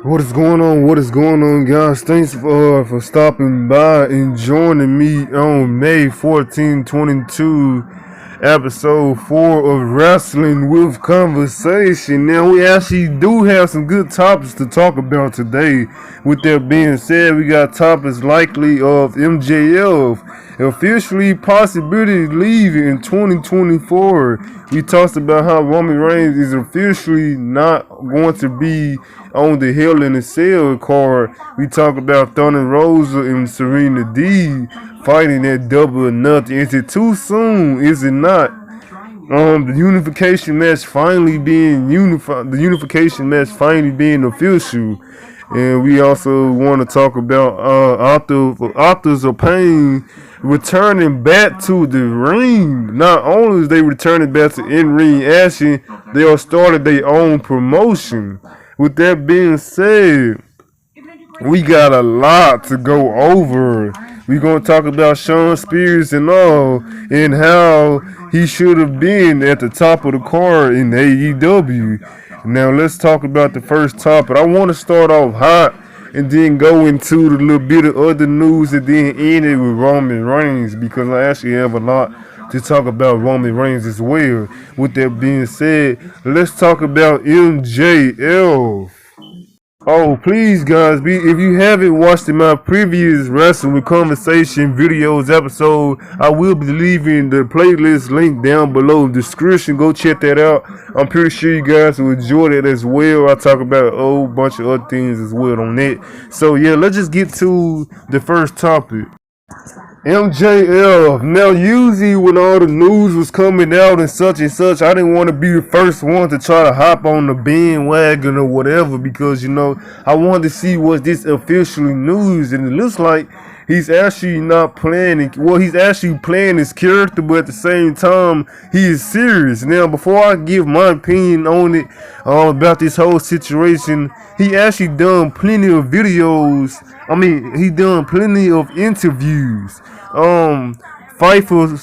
What is going on? What is going on, guys? Thanks for stopping by and joining me on May 14, 22, episode 4 of Wrestling with Conversation. Now, we actually do have some good topics to talk about today. With that being said, we got topics likely of MJF officially possibility leaving in 2024. We talked about how Roman Reigns is officially not going to be on the Hell in a Cell card. We talk about Thunder Rosa and SERENA DEEB fighting at Double or Nothing. Is it too soon? Is it not? The unification match finally being unified. The unification match finally being official. And we also want to talk about authors of pain returning back to the ring. Not only is they returning back to in-ring action, they have started their own promotion. With that being said, we got a lot to go over. We're going to talk about Shawn Spears and all, and how he should have been at the top of the card in AEW. Now, let's talk about the first topic. I want to start off hot and then go into the little bit of other news and then end it with Roman Reigns, because I actually have a lot to talk about Roman Reigns as well. With that being said, let's talk about MJF. Oh, please, guys, if you haven't watched my previous Wrestling with Conversation videos episode, I will be leaving the playlist link down below in the description. Go check that out. I'm pretty sure you guys will enjoy that as well. I talk about a whole bunch of other things as well on it. So, yeah, let's just get to the first topic. MJF. Now, usually when all the news was coming out and such, I didn't want to be the first one to try to hop on the bandwagon or whatever, because, you know, I wanted to see was this officially news, and it looks like he's actually not playing. Well, he's actually playing his character, but at the same time, he is serious. Now, before I give my opinion on it, about this whole situation, he actually done plenty of videos. He done plenty of interviews. Fightful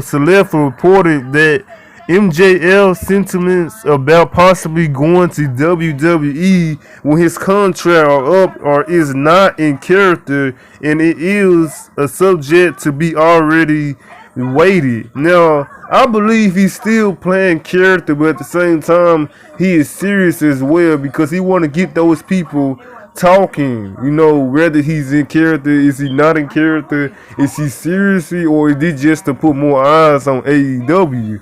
Select reported that MJF's sentiments about possibly going to WWE when his contract are up or is not in character, and it is a subject to be already weighted. Now, I believe he's still playing character, but at the same time, he is serious as well, because he want to get those people talking, you know, whether he's in character, is he not in character, is he seriously, or is it just to put more eyes on AEW?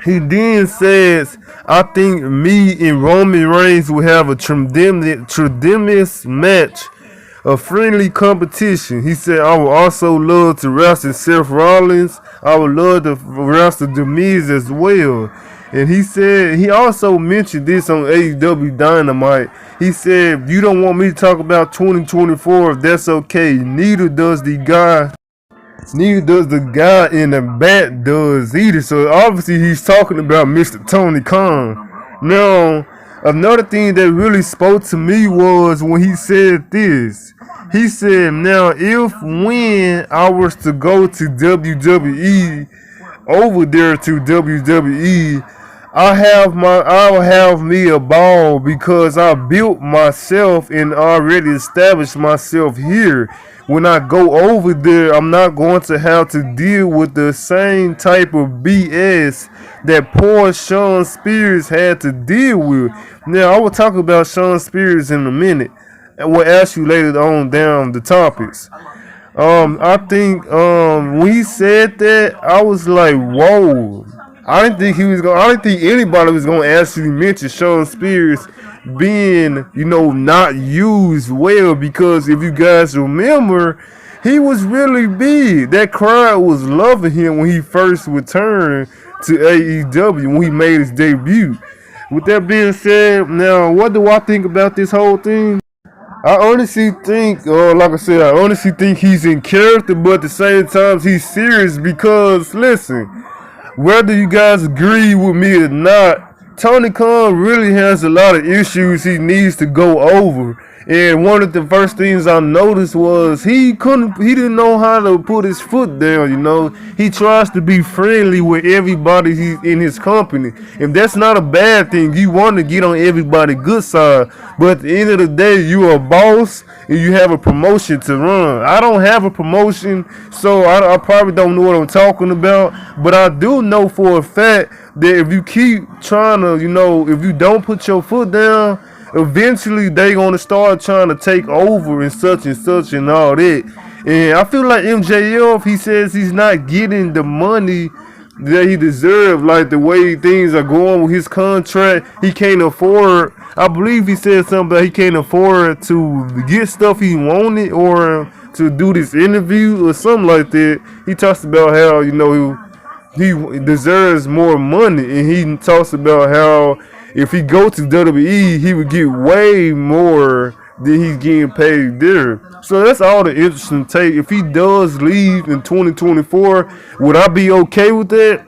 He then says, I think me and Roman Reigns will have a tremendous match, a friendly competition. He said, I would also love to wrestle Seth Rollins. I would love to wrestle The Miz as well. And he said, he also mentioned this on AEW Dynamite. He said, you don't want me to talk about 2024, if that's okay. Neither does the guy in the back does either. So obviously he's talking about Mr. Tony Khan. Now, another thing that really spoke to me was when he said this. He said, now when I was to go to WWE, over there to WWE, I'll have me a ball, because I built myself and already established myself here. When I go over there, I'm not going to have to deal with the same type of BS that poor Shawn Spears had to deal with. Now, I will talk about Shawn Spears in a minute, and we'll ask you later on down the topics. I think when he said that, I was like, whoa. I didn't think anybody was gonna actually mention Shawn Spears being, you know, not used well, because if you guys remember, he was really big. That crowd was loving him when he first returned to AEW, when he made his debut. With that being said, now what do I think about this whole thing? I honestly think, like I said, I honestly think he's in character, but at the same time, he's serious, because, listen, whether you guys agree with me or not, Tony Khan really has a lot of issues he needs to go over. And one of the first things I noticed was he didn't know how to put his foot down, you know. He tries to be friendly with everybody he's in his company. And that's not a bad thing. You want to get on everybody's good side. But at the end of the day, you're a boss and you have a promotion to run. I don't have a promotion, so I probably don't know what I'm talking about. But I do know for a fact that if you keep trying to, you know, if you don't put your foot down, eventually they gonna start trying to take over and such and all that. And I feel like MJF, he says he's not getting the money that he deserves, like the way things are going with his contract. He can't afford, I believe he said something that he can't afford to get stuff he wanted or to do this interview or something like that. He talks about how, you know, he deserves more money, and he talks about how if he go to WWE, he would get way more than he's getting paid there. So that's all the interesting take. If he does leave in 2024, would I be okay with that?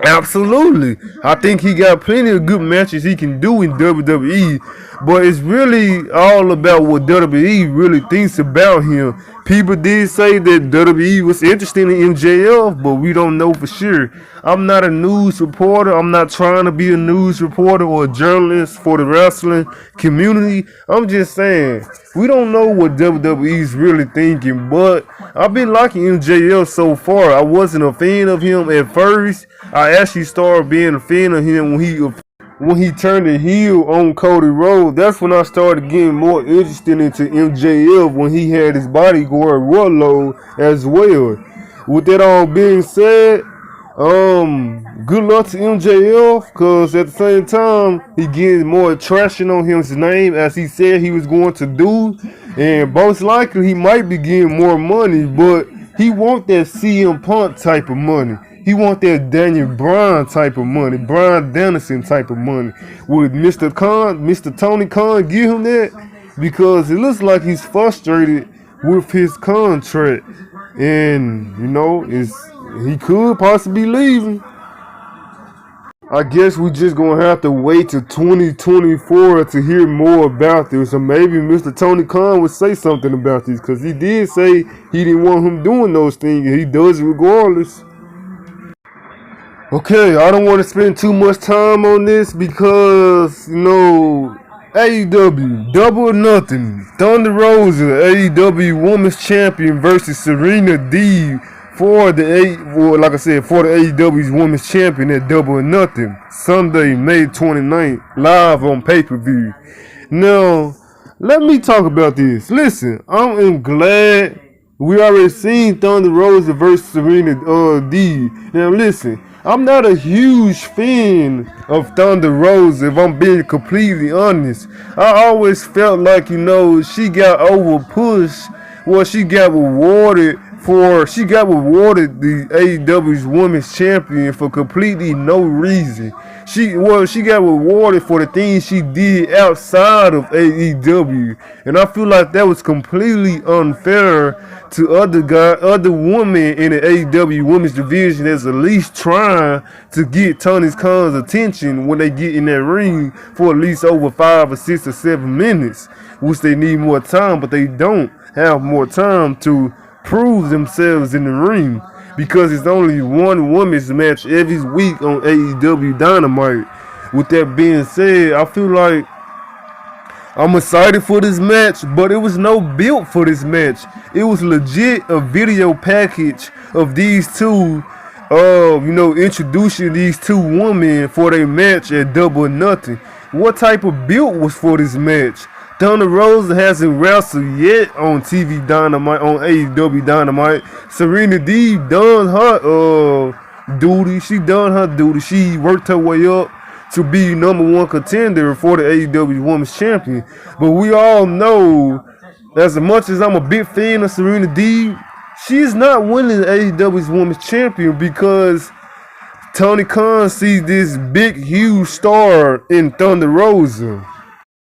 Absolutely. I think he got plenty of good matches he can do in WWE, but it's really all about what WWE really thinks about him. People did say that WWE was interested in MJF, but we don't know for sure. I'm not a news reporter. I'm not trying to be a news reporter or a journalist for the wrestling community. I'm just saying, we don't know what WWE's really thinking, but I've been liking MJF so far. I wasn't a fan of him at first. I actually started being a fan of him when he turned the heel on Cody Rhodes. That's when I started getting more interested into MJF, when he had his bodyguard Rollo as well. With that all being said, good luck to MJF, because at the same time, he getting more traction on his name as he said he was going to do. And most likely he might be getting more money, but he want that CM Punk type of money. He want that Daniel Bryan type of money, Bryan Danielson type of money. Would Mr. Tony Khan give him that? Because it looks like he's frustrated with his contract, and you know, he could possibly leave. I guess we just gonna have to wait till 2024 to hear more about this, or maybe Mr. Tony Khan would say something about this, because he did say he didn't want him doing those things, and he does it regardless. Okay, I don't want to spend too much time on this because, you know, AEW, Double or Nothing, Thunder Rosa, AEW Women's Champion versus SERENA DEEB for the AEW's Women's Champion at Double or Nothing, Sunday, May 29th, live on pay-per-view. Now, let me talk about this. Listen, I am glad we already seen Thunder Rosa versus SERENA DEEB. Now, listen. I'm not a huge fan of Thunder Rosa, if I'm being completely honest. I always felt like, you know, she got over-pushed. Well, she got rewarded the AEW's Women's Champion for completely no reason. She got rewarded for the things she did outside of AEW. And I feel like that was completely unfair to other women in the AEW women's division that's at least trying to get Tony Khan's attention when they get in that ring for at least over 5 or 6 or 7 minutes, which they need more time, but they don't have more time to prove themselves in the ring, because it's only one women's match every week on AEW Dynamite. With that being said, I feel like I'm excited for this match, but it was no build for this match. It was legit a video package of these two, introducing these two women for their match at Double or Nothing. What type of build was for this match? Thunder Rosa hasn't wrestled yet on TV Dynamite, on AEW Dynamite. SERENA DEEB done her duty. She done her duty. She worked her way up to be #1 contender for the AEW Women's Champion. But we all know, as much as I'm a big fan of SERENA DEEB, she's not winning the AEW's Women's Champion because Tony Khan sees this big, huge star in Thunder Rosa.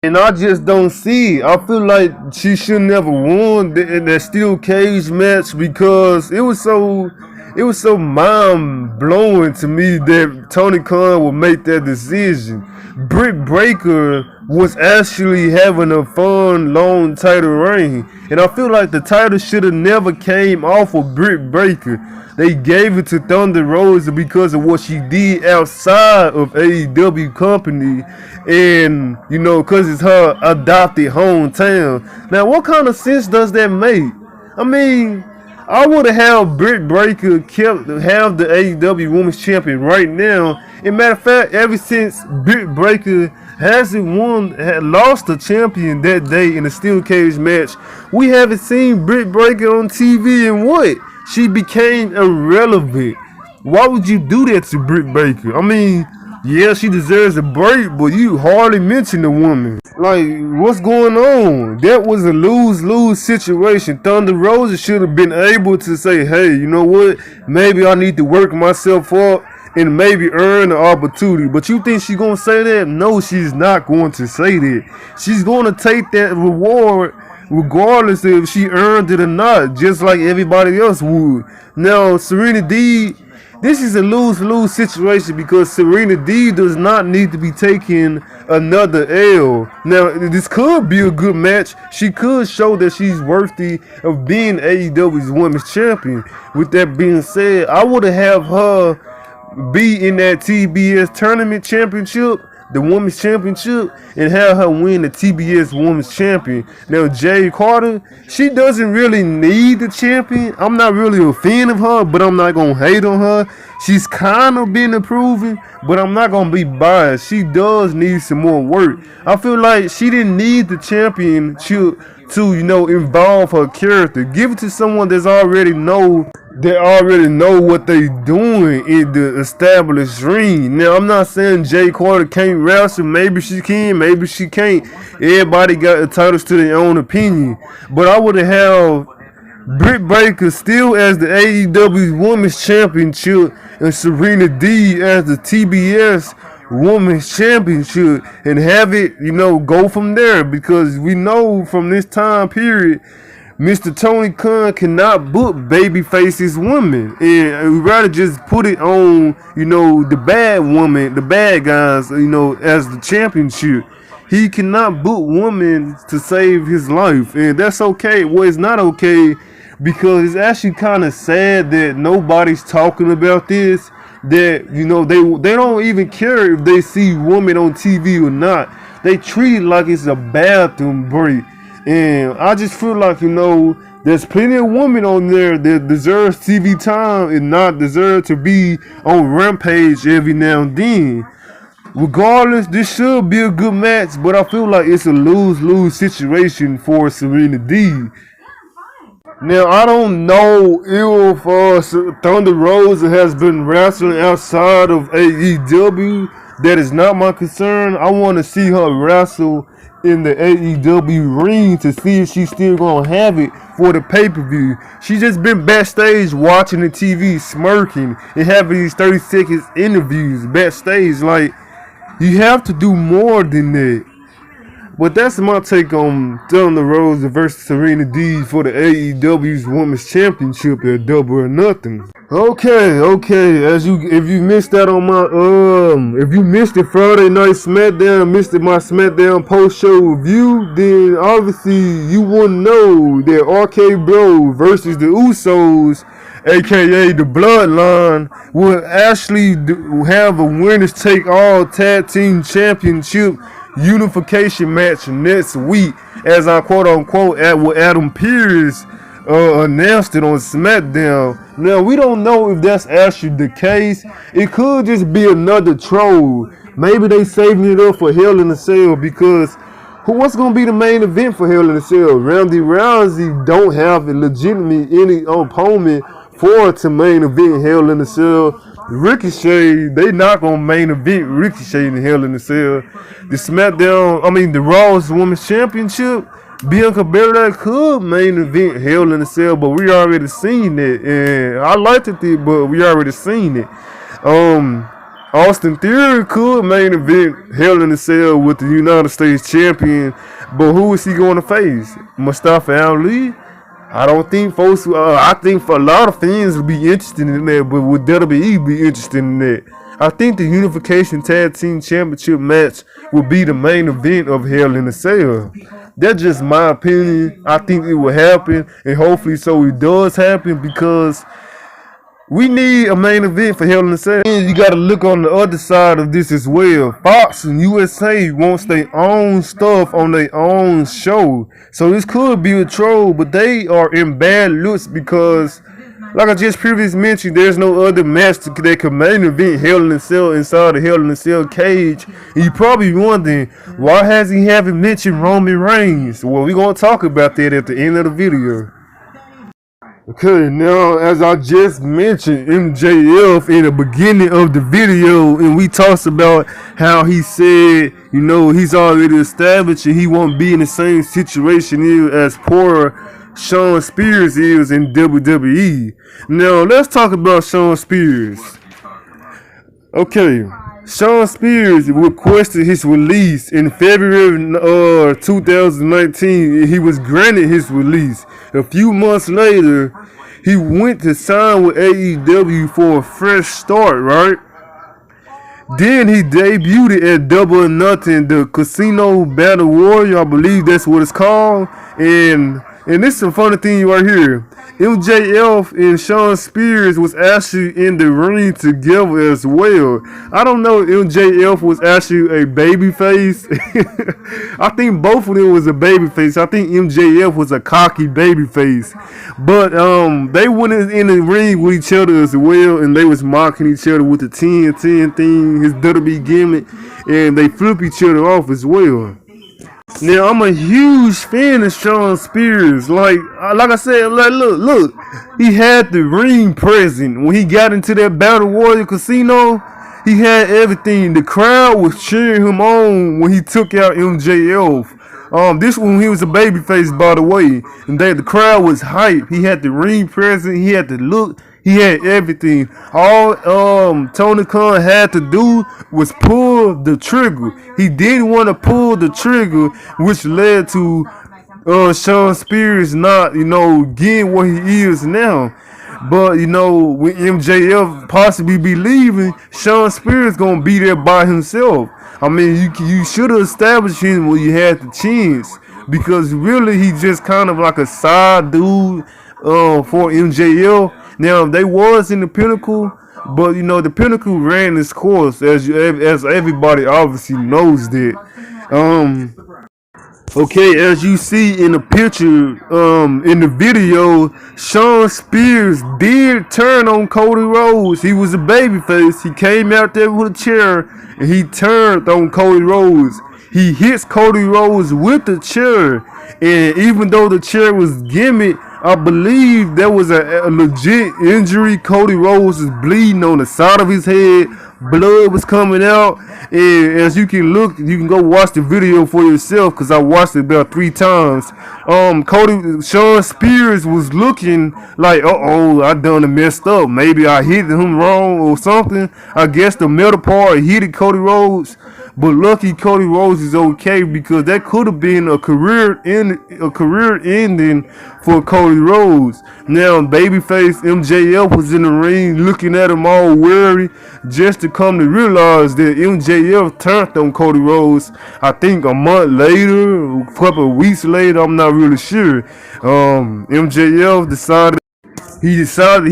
And I just don't see it. I feel like she should never won that steel cage match because it was so it was so mind blowing to me that Tony Khan would make that decision. Britt Baker was actually having a fun, long title reign, and I feel like the title should have never came off of Britt Baker. They gave it to Thunder Rosa because of what she did outside of AEW company, and because it's her adopted hometown. Now, what kind of sense does that make? I mean, I would have Britt Baker have the AEW Women's Champion right now. And matter of fact, ever since Britt Baker had lost the champion that day in a steel cage match, we haven't seen Britt Baker on TV, and what? She became irrelevant. Why would you do that to Britt Baker? I mean, yeah, she deserves a break, but you hardly mention the woman. Like, what's going on? That was a lose-lose situation. Thunder Rosa should have been able to say, hey, you know what? Maybe I need to work myself up and maybe earn the opportunity. But you think she's going to say that? No, she's not going to say that. She's going to take that reward regardless if she earned it or not, just like everybody else would. Now, Serena DEEB, this is a lose-lose situation because Serena DEEB does not need to be taking another L. Now, this could be a good match. She could show that she's worthy of being AEW's Women's Champion. With that being said, I would have her be in that TBS Tournament Championship, the Women's Championship, and have her win the TBS Women's Champion. Now, Jade Carter, she doesn't really need the champion. I'm not really a fan of her, but I'm not going to hate on her. She's kind of been improving, but I'm not going to be biased. She does need some more work. I feel like she didn't need the championship to, involve her character. Give it to someone that already know what they doing in the established ring. Now, I'm not saying Jay Carter can't wrestle. Maybe she can, maybe she can't. Everybody got entitled to their own opinion. But I would have Britt Baker still as the AEW Women's Championship and Serena DEEB as the TBS Women's Championship, and have it, go from there, because we know from this time period Mr. Tony Khan cannot book babyfaces women, and we'd rather just put it on, the bad woman, the bad guys, as the championship. He cannot book women to save his life, and that's okay. Well, it's not okay because it's actually kind of sad that nobody's talking about this. That they don't even care if they see women on TV or not. They treat it like it's a bathroom break. And I just feel like, there's plenty of women on there that deserves TV time and not deserve to be on Rampage every now and then. Regardless, this should be a good match, but I feel like it's a lose-lose situation for Serena DEEB. Now, I don't know if Thunder Rosa has been wrestling outside of AEW. That is not my concern. I want to see her wrestle in the AEW ring to see if she's still going to have it for the pay-per-view. She's just been backstage watching the TV, smirking, and having these 30 seconds interviews backstage. Like, you have to do more than that. But that's my take on Thunder Rosa versus Serena DEEB for the AEW's Women's Championship at Double or Nothing. Okay. If you missed that on my if you missed the Friday Night SmackDown, missed my SmackDown post-show review, then obviously you wouldn't know that RK Bro versus the Usos, aka the Bloodline, will actually have a winners take all tag team championship unification match next week, as I quote unquote what Adam Pearce announced it on SmackDown. Now, we don't know if that's actually the case. It could just be another troll. Maybe they saving it up for Hell in a Cell, because what's going to be the main event for Hell in a Cell? Randy Rousey don't have a legitimate any opponent for to main event Hell in a Cell. Ricochet, they not gonna main event Ricochet in Hell in a Cell. The Raw's Women's Championship, Bianca Belair could main event Hell in a Cell, but we already seen it, and I liked it, but we already seen it. Austin Theory could main event Hell in a Cell with the United States Champion, but who is he going to face? Mustafa Ali? I don't think folks. I think for a lot of fans will be interested in that, but would WWE be interested in that? I think the Unification Tag Team Championship match will be the main event of Hell in a Cell. That's just my opinion. I think it will happen, and hopefully so it does happen, because we need a main event for Hell in a Cell. And you gotta look on the other side of this as well. Fox and USA wants their own stuff on their own show. So this could be a troll, but they are in bad looks because, like I just previously mentioned, there's no other match that could main event Hell in a Cell inside the Hell in a Cell cage. And you probably wondering, why has he haven't mentioned Roman Reigns? Well, we're gonna talk about that at the end of the video. Okay, now as I just mentioned MJF in the beginning of the video, and we talked about how he said, you know, he's already established and he won't be in the same situation as poor Shawn Spears is in WWE. Now let's talk about Shawn Spears. Okay, Shawn Spears requested his release in February 2019. He was granted his release. A few months later, he went to sign with AEW for a fresh start, right? Then he debuted at Double or Nothing, the Casino Battle Warrior, I believe that's what it's called. And this is a funny thing right here. MJF and Shawn Spears was actually in the ring together as well. I don't know if MJF was actually a babyface. I think both of them was a babyface. I think MJF was a cocky babyface. But they went in the ring with each other as well, and they was mocking each other with the 10-10 thing, his WWE gimmick, and they flip each other off as well. Now, I'm a huge fan of Shawn Spears. Like I said, like, look, he had the ring present. When he got into that Battle Warrior Casino, he had everything. The crowd was cheering him on when he took out MJF. This when he was a babyface, by the way. And the crowd was hype. He had the ring present. He had the look. He had everything. All Tony Khan had to do was pull the trigger. He didn't want to pull the trigger, which led to Shawn Spears not, getting what he is now. But, with MJF possibly be leaving, Shawn Spears gonna be there by himself. I mean, you should have established him when you had the chance, because really he just kind of like a side dude for MJF. Now, they was in the Pinnacle, but, the Pinnacle ran its course, as everybody obviously knows that. Okay, as you see in the picture, in the video, Shawn Spears did turn on Cody Rhodes. He was a babyface. He came out there with a chair, and he turned on Cody Rhodes. He hits Cody Rhodes with the chair, and even though the chair was gimmicked, I believe there was a legit injury. Cody Rhodes was bleeding on the side of his head. Blood was coming out. And as you can look, you can go watch the video for yourself, because I watched it about 3 times. Shawn Spears was looking like, I done messed up. Maybe I hit him wrong or something. I guess the middle part hit Cody Rhodes. But lucky Cody Rhodes is okay, because that could have been a career ending for Cody Rhodes. Now, babyface MJF was in the ring looking at him all weary, just to come to realize that MJF turned on Cody Rhodes, I think a month later, a couple of weeks later, I'm not really sure. MJF decided he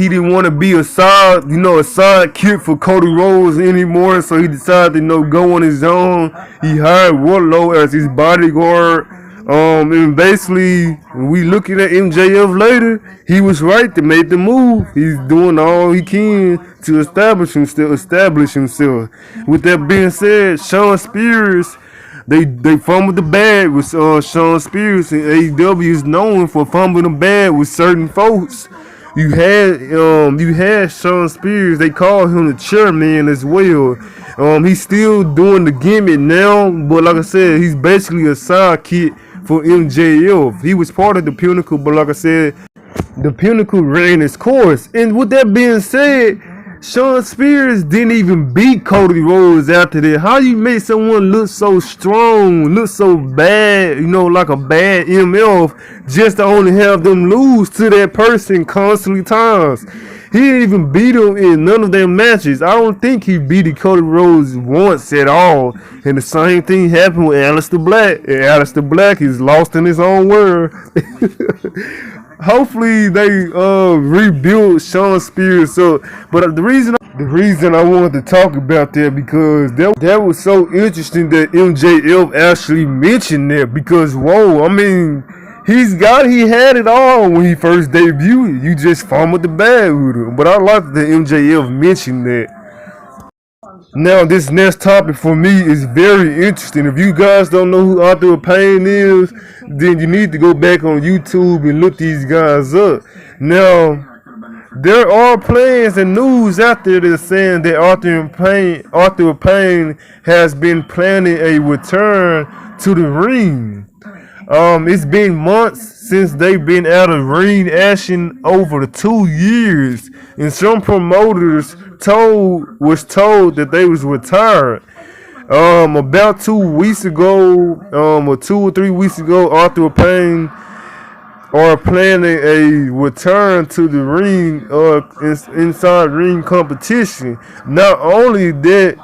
didn't want to be a sidekick for Cody Rhodes anymore, so he decided to go on his own. He hired Wardlow as his bodyguard. And basically, when we looking at MJF later, he was right to make the move. He's doing all he can to establish himself. With that being said, Shawn Spears, they fumbled the bag with Shawn Spears, and AEW is known for fumbling the bag with certain folks. You had Shawn Spears. They call him the chairman as well. He's still doing the gimmick now, but like I said, he's basically a sidekick for MJF. He was part of the Pinnacle, but like I said, the Pinnacle ran its course. And with that being said, Shawn Spears didn't even beat Cody Rhodes after that. How you make someone look so strong, look so bad, like a bad MF, just to only have them lose to that person constantly times? He didn't even beat him in none of their matches. I don't think he beat Cody Rhodes once at all. And the same thing happened with Aleister Black. And Aleister Black is lost in his own world. Hopefully they rebuild Shawn Spears. But the reason I wanted to talk about that, because that was so interesting that MJF actually mentioned that, because whoa, I mean, he had it all when he first debuted. You just fumbled the bag with him. But I like that MJF mentioned that. Now, this next topic for me is very interesting. If you guys don't know who Author of Pain is, then you need to go back on YouTube and look these guys up. Now, there are plans and news out there that are saying that Author of Pain has been planning a return to the ring. It's been months since they've been out of ring action, over 2 years, and some promoters was told that they was retired. About 2 weeks ago, or 2 or 3 weeks ago, Author of Pain are planning a return to the ring, inside ring competition. Not only that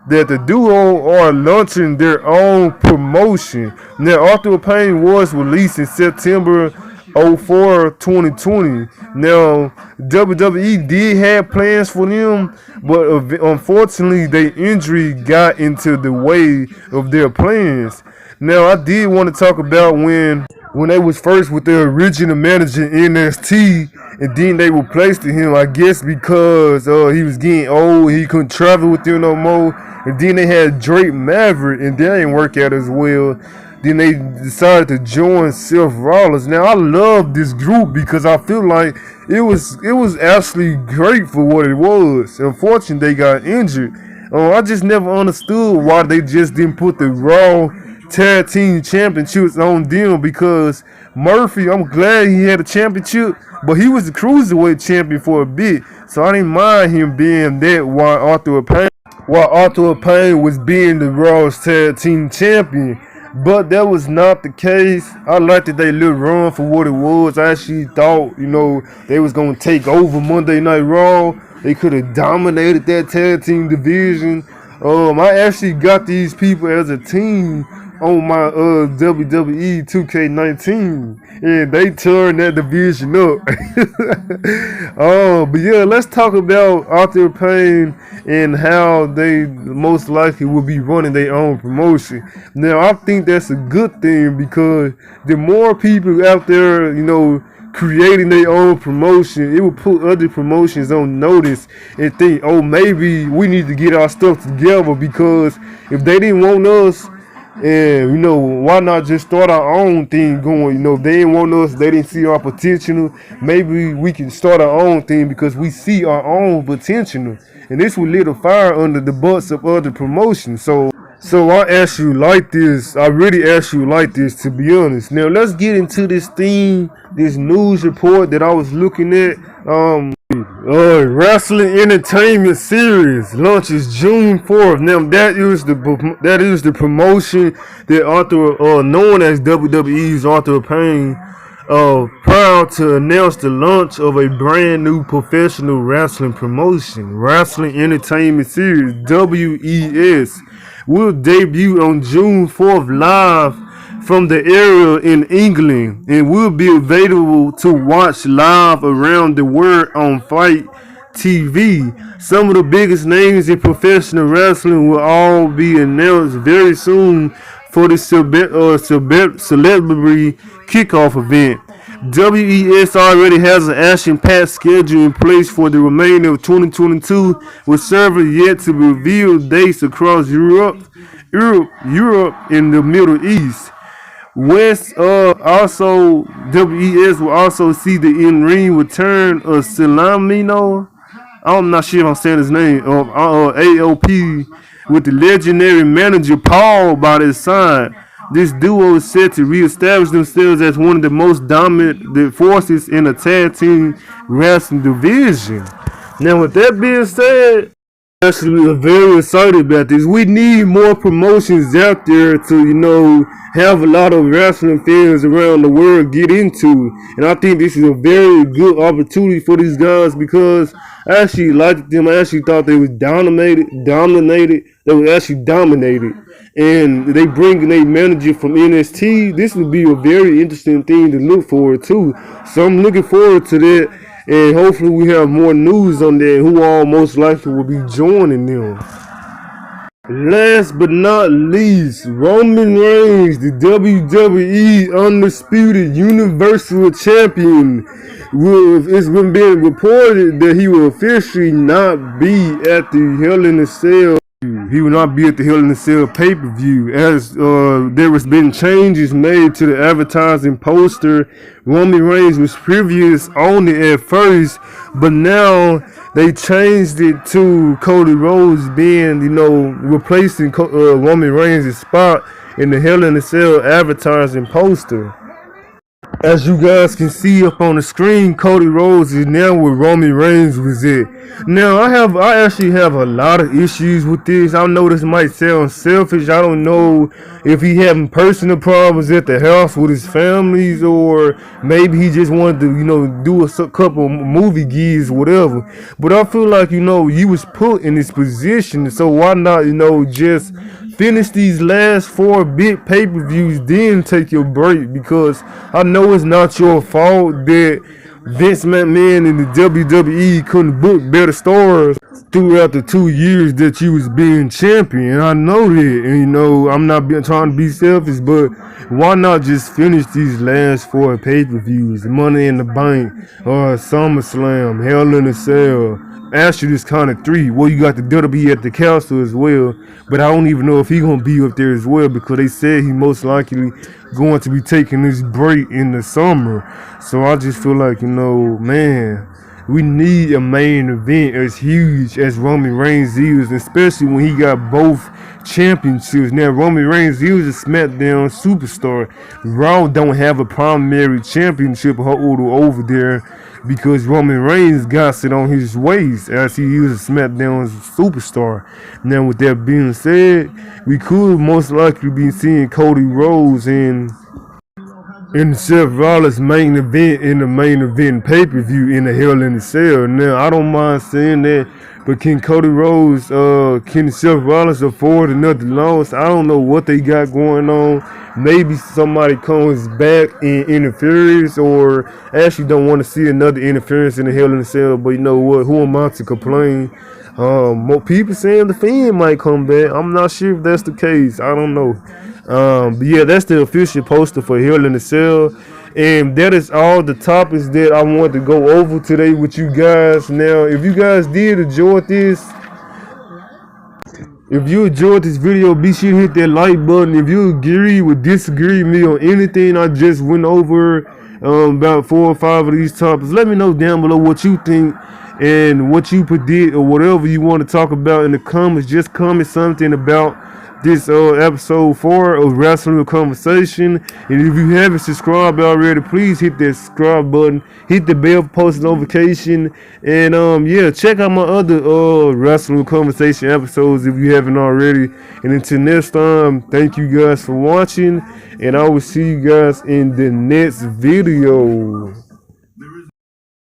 the duo are launching their own promotion. Now, Author of Pain was released in September 04, 2020. Now, WWE did have plans for them, but unfortunately, their injury got into the way of their plans. Now, I did want to talk about when they was first with their original manager, NXT, and then they replaced him, I guess, because he was getting old, he couldn't travel with them no more. And then they had Drake Maverick, and that didn't work out as well. Then they decided to join Seth Rollins. Now, I love this group because I feel like it was actually great for what it was. Unfortunately, they got injured. I just never understood why they just didn't put the Raw Tag Team Championships on them, because Murphy, I'm glad he had a championship, but he was the Cruiserweight champion for a bit, so I didn't mind him being that while Author of Pain was being the Raw's Tag Team Champion. But that was not the case. I liked that they little run for what it was. I actually thought, they was going to take over Monday Night Raw. They could have dominated that tag team division. I actually got these people as a team on my WWE 2K19, and they turned that division up. But yeah, let's talk about Author of Pain and how they most likely will be running their own promotion. Now, I think that's a good thing, because the more people out there, creating their own promotion, it will put other promotions on notice and think, oh, maybe we need to get our stuff together, because if they didn't want us, and why not just start our own thing going? If they didn't want us, they didn't see our potential, maybe we can start our own thing because we see our own potential, and this will lit a fire under the butts of other promotions. So I ask you like this. I really ask you like this, to be honest. Now, let's get into this thing, this news report that I was looking at. Wrestling Entertainment Series launches June 4th. Now, that is the promotion that known as WWE's Author of Pain, proud to announce the launch of a brand new professional wrestling promotion. Wrestling Entertainment Series, WES, will debut on June 4th live from the area in England, and will be available to watch live around the world on Fight TV. Some of the biggest names in professional wrestling will all be announced very soon for the celebrity kickoff event. WES already has an action-packed schedule in place for the remainder of 2022, with several yet to be revealed dates across Europe and the Middle East. WES will also see the in-ring return of Salamino. I'm not sure if I'm saying his name. AOP, with the legendary manager Paul by their side. This duo is set to reestablish themselves as one of the most dominant forces in the tag team wrestling division. Now, with that being said, actually very excited about this. We need more promotions out there to, have a lot of wrestling fans around the world get into. And I think this is a very good opportunity for these guys because I actually liked them. I actually thought they was dominated. They were actually dominated. And they bring a manager from NXT. This would be a very interesting thing to look forward to. So I'm looking forward to that. And hopefully we have more news on that, who all most likely will be joining them. Last but not least, Roman Reigns, the WWE Undisputed Universal Champion. It's been reported that he will officially not be at the Hell in a Cell. He will not be at the Hell in a Cell pay-per-view as there has been changes made to the advertising poster. Roman Reigns was previous on it at first, but now they changed it to Cody Rhodes being, replacing Roman Reigns' spot in the Hell in a Cell advertising poster. As you guys can see up on the screen, Cody Rhodes is now where Roman Reigns was at. Now, I actually have a lot of issues with this. I know this might sound selfish. I don't know if he having personal problems at the house with his families, or maybe he just wanted to, do a couple movie gigs, whatever. But I feel like, you was put in this position, so why not, just finish these last 4 big pay-per-views, then take your break, because I know it's not your fault that Vince McMahon and the WWE couldn't book better stars throughout the 2 years that you was being champion. I know that, and I'm not trying to be selfish, but why not just finish these last 4 pay-per-views? Money in the Bank, SummerSlam, Hell in a Cell, Asterisk kind of 3. Well, you got the WWE at the Castle as well, but I don't even know if he gonna be up there as well because they said he most likely going to be taking this break in the summer. So I just feel like, man, we need a main event as huge as Roman Reigns is, especially when he got both championships. Now, Roman Reigns is a SmackDown superstar. Raw don't have a primary championship holder over there because Roman Reigns got it on his waist as he is a SmackDown superstar. Now, with that being said, we could most likely be seeing Cody Rhodes in Seth Rollins' main event in the main event pay-per-view in the Hell in a Cell. Now, I don't mind saying that, but can Cody Rhodes, can Seth Rollins afford another loss? I don't know what they got going on. Maybe somebody comes back in interference, or actually don't want to see another interference in the Hell in a Cell. But you know what? Who am I to complain? More people saying the Fiend might come back. I'm not sure if that's the case. I don't know. But yeah, that's the official poster for Hell in a Cell. And that is all the topics that I want to go over today with you guys. Now, if you guys did enjoy this, if you enjoyed this video, be sure to hit that like button. If you agree or disagree with me on anything I just went over, about 4 or 5 of these topics, let me know down below what you think and what you predict or whatever you want to talk about in the comments. Just comment something about this episode 4 of Wrestling with Conversation. And if you haven't subscribed already, please hit that subscribe button, hit the bell for post notification, and yeah, check out my other Wrestling with Conversation episodes if you haven't already. And until next time, thank you guys for watching, and I will see you guys in the next video.